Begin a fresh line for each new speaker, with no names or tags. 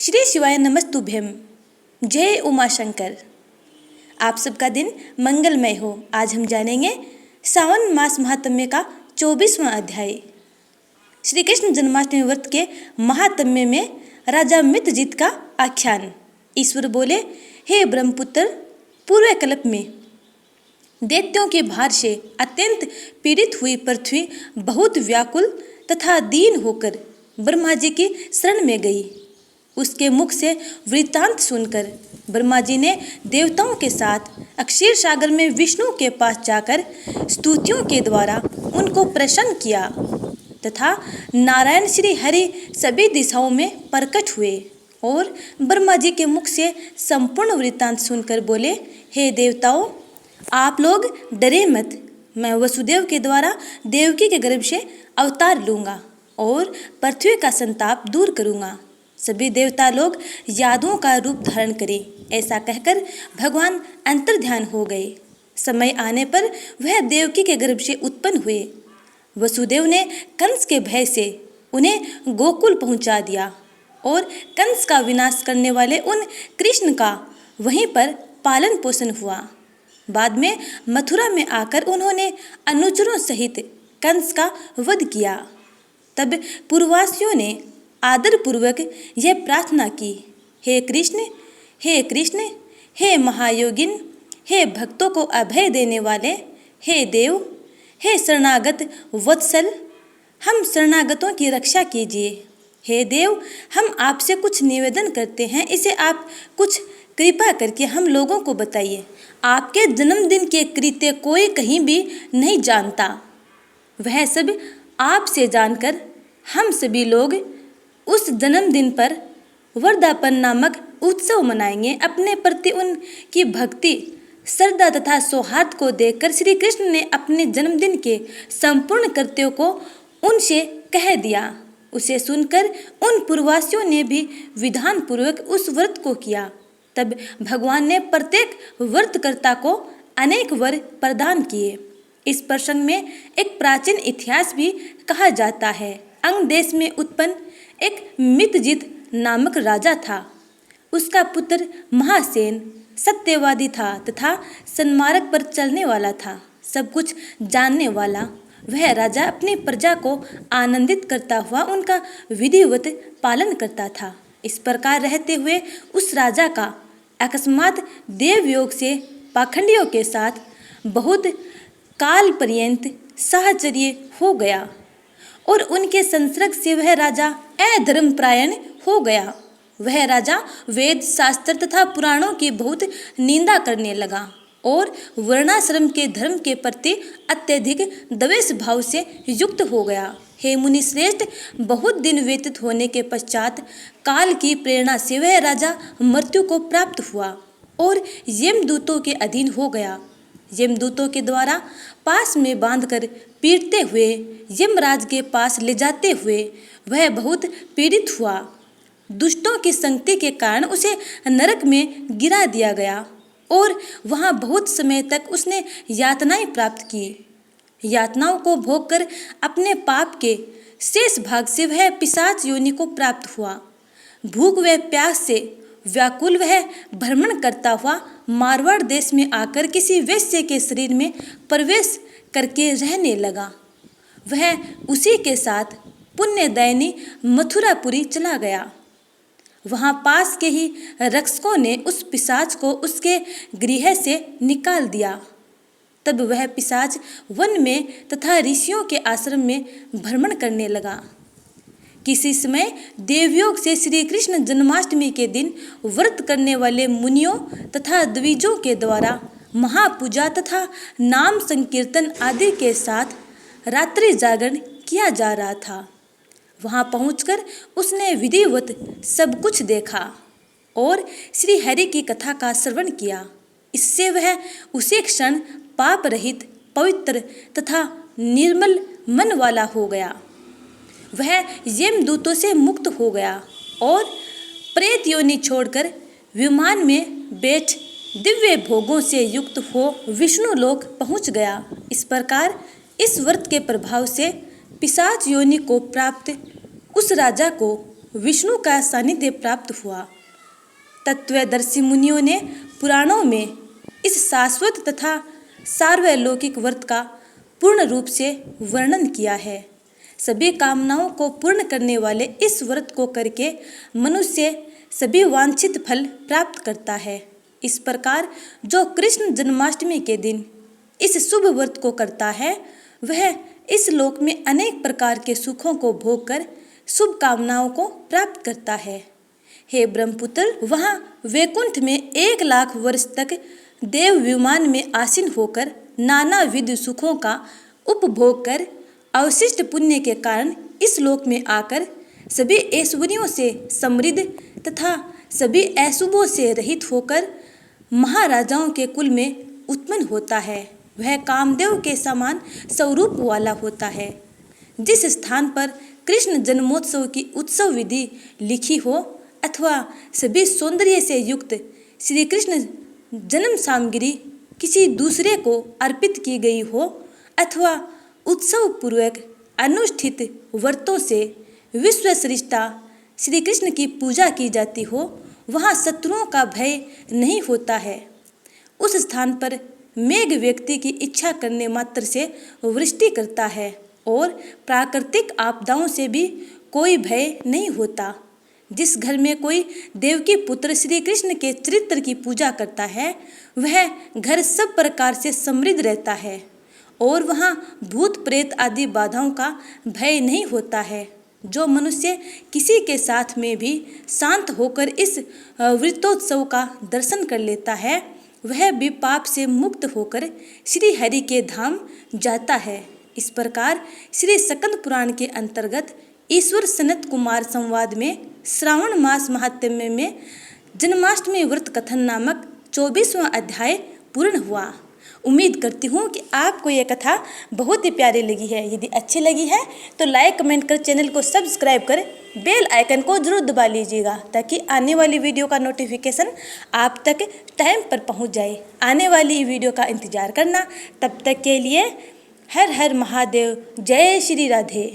श्री शिवाय नमस्तुभ्यम। जय उमा शंकर। आप सबका दिन मंगलमय हो। आज हम जानेंगे सावन मास महात्म्य का 24वां अध्याय। श्री कृष्ण जन्माष्टमी व्रत के महात्म्य में राजा मित्रजित का आख्यान। ईश्वर बोले, हे ब्रह्मपुत्र, पूर्व कल्प में दैत्यों के भार से अत्यंत पीड़ित हुई पृथ्वी बहुत व्याकुल तथा दीन होकर ब्रह्मा जी की शरण में गई। उसके मुख से वृत्तांत सुनकर ब्रह्मा जी ने देवताओं के साथ अक्षीर सागर में विष्णु के पास जाकर स्तुतियों के द्वारा उनको प्रसन्न किया तथा नारायण श्री हरि सभी दिशाओं में प्रकट हुए और ब्रह्मा जी के मुख से संपूर्ण वृत्तांत सुनकर बोले, हे देवताओं, आप लोग डरे मत। मैं वसुदेव के द्वारा देवकी के गर्भ से अवतार लूँगा और पृथ्वी का संताप दूर करूँगा। सभी देवता लोग यादवों का रूप धारण करें। ऐसा कहकर भगवान अंतर्ध्यान हो गए। समय आने पर वह देवकी के गर्भ से उत्पन्न हुए। वसुदेव ने कंस के भय से उन्हें गोकुल पहुंचा दिया और कंस का विनाश करने वाले उन कृष्ण का वहीं पर पालन पोषण हुआ। बाद में मथुरा में आकर उन्होंने अनुचरों सहित कंस का वध किया। तब पूर्ववासियों ने आदर पूर्वक यह प्रार्थना की, हे कृष्ण, हे कृष्ण, हे महायोगिन, हे भक्तों को अभय देने वाले, हे देव, हे शरणागत वत्सल, हम शरणागतों की रक्षा कीजिए। हे देव, हम आपसे कुछ निवेदन करते हैं, इसे आप कुछ कृपा करके हम लोगों को बताइए। आपके जन्मदिन के कृत्य कोई कहीं भी नहीं जानता। वह सब आपसे जानकर हम सभी लोग उस जन्मदिन पर वर्धापन नामक उत्सव मनाएंगे। अपने प्रति उनकी भक्ति, श्रद्धा तथा सौहार्द को देखकर श्री कृष्ण ने अपने जन्मदिन के संपूर्ण कृत्यों को उनसे कह दिया। उसे सुनकर उन पूर्ववासियों ने भी विधान पूर्वक उस व्रत को किया। तब भगवान ने प्रत्येक व्रतकर्ता को अनेक वर प्रदान किए। इस प्रसंग में एक प्राचीन इतिहास भी कहा जाता है। अंग देश में उत्पन्न एक मित्रजित नामक राजा था। उसका पुत्र महासेन सत्यवादी था तथा सन्मार्ग पर चलने वाला था। सब कुछ जानने वाला वह राजा अपनी प्रजा को आनंदित करता हुआ उनका विधिवत पालन करता था। इस प्रकार रहते हुए उस राजा का अकस्मात देवयोग से पाखंडियों के साथ बहुत काल पर्यंत साहचर्य हो गया और उनके संसर्ग से वह राजा अधर्मपरायण हो गया। वह राजा वेद शास्त्र तथा पुराणों की बहुत निंदा करने लगा और वर्णाश्रम के धर्म के प्रति अत्यधिक द्वेष भाव से युक्त हो गया। हे मुनि श्रेष्ठ, बहुत दिन व्यतीत होने के पश्चात काल की प्रेरणा से वह राजा मृत्यु को प्राप्त हुआ और यमदूतों के अधीन हो गया। यमदूतों के द्वारा पास में बांधकर पीटते हुए यमराज के पास ले जाते हुए वह बहुत पीड़ित हुआ। दुष्टों की संगति के कारण उसे नरक में गिरा दिया गया और वहाँ बहुत समय तक उसने यातनाएं प्राप्त की। यातनाओं को भोगकर अपने पाप के शेष भाग से वह पिशाच योनि को प्राप्त हुआ। भूख व प्यास से व्याकुल वह भ्रमण करता हुआ मारवाड़ देश में आकर किसी वैश्य के शरीर में प्रवेश करके रहने लगा। वह उसी के साथ पुण्यदायिनी मथुरापुरी चला गया। वहाँ पास के ही रक्षकों ने उस पिशाच को उसके गृह से निकाल दिया। तब वह पिशाच वन में तथा ऋषियों के आश्रम में भ्रमण करने लगा। किसी समय देवयोग से श्री कृष्ण जन्माष्टमी के दिन व्रत करने वाले मुनियों तथा द्विजों के द्वारा महापूजा तथा नाम संकीर्तन आदि के साथ रात्रि जागरण किया जा रहा था। वहां पहुंचकर उसने विधिवत सब कुछ देखा और श्री हरि की कथा का श्रवण किया। इससे वह उसी क्षण पाप रहित, पवित्र तथा निर्मल मन वाला हो गया। वह यमदूतों से मुक्त हो गया और प्रेत योनि छोड़कर विमान में बैठ दिव्य भोगों से युक्त हो विष्णु लोक पहुंच गया। इस प्रकार इस व्रत के प्रभाव से पिशाच योनि को प्राप्त उस राजा को विष्णु का सानिध्य प्राप्त हुआ। तत्वदर्शी मुनियों ने पुराणों में इस शाश्वत तथा सार्वलौकिक व्रत का पूर्ण रूप से वर्णन किया है। सभी कामनाओं को पूर्ण करने वाले इस व्रत को करके मनुष्य सभी वांछित फल प्राप्त करता है। इस प्रकार जो कृष्ण जन्माष्टमी के दिन इस शुभ व्रत को करता है वह इस लोक में अनेक प्रकार के सुखों को भोग कर शुभ कामनाओं को प्राप्त करता है। हे ब्रह्मपुत्र, वहाँ वैकुंठ में 1,00,000 वर्ष तक देव विमान में आसीन होकर नाना विध सुखों का उपभोग कर अवशिष्ट पुण्य के कारण इस लोक में आकर सभी ऐश्वर्यों से समृद्ध तथा सभी अशुभों से रहित होकर महाराजाओं के कुल में उत्पन्न होता है। वह कामदेव के समान स्वरूप वाला होता है। जिस स्थान पर कृष्ण जन्मोत्सव की उत्सव विधि लिखी हो अथवा सभी सौंदर्य से युक्त श्री कृष्ण जन्म सामग्री किसी दूसरे को अर्पित की गई हो अथवा उत्सव पूर्वक अनुष्ठित व्रतों से विश्व सृष्टा श्री कृष्ण की पूजा की जाती हो, वहाँ शत्रुओं का भय नहीं होता है। उस स्थान पर मेघ व्यक्ति की इच्छा करने मात्र से वृष्टि करता है और प्राकृतिक आपदाओं से भी कोई भय नहीं होता। जिस घर में कोई देवकी पुत्र श्री कृष्ण के चरित्र की पूजा करता है वह घर सब प्रकार से समृद्ध रहता है और वहाँ भूत प्रेत आदि बाधाओं का भय नहीं होता है। जो मनुष्य किसी के साथ में भी शांत होकर इस व्रतोत्सव का दर्शन कर लेता है वह भी पाप से मुक्त होकर श्री हरि के धाम जाता है। इस प्रकार श्री स्कंद पुराण के अंतर्गत ईश्वर सनत कुमार संवाद में श्रावण मास महात्म्य में जन्माष्टमी व्रत कथन नामक 24वां अध्याय पूर्ण हुआ। उम्मीद करती हूँ कि आपको यह कथा बहुत ही प्यारी लगी है। यदि अच्छी लगी है तो लाइक कमेंट कर चैनल को सब्सक्राइब कर बेल आइकन को जरूर दबा लीजिएगा ताकि आने वाली वीडियो का नोटिफिकेशन आप तक टाइम पर पहुँच जाए। आने वाली वीडियो का इंतज़ार करना। तब तक के लिए हर हर महादेव। जय श्री राधे।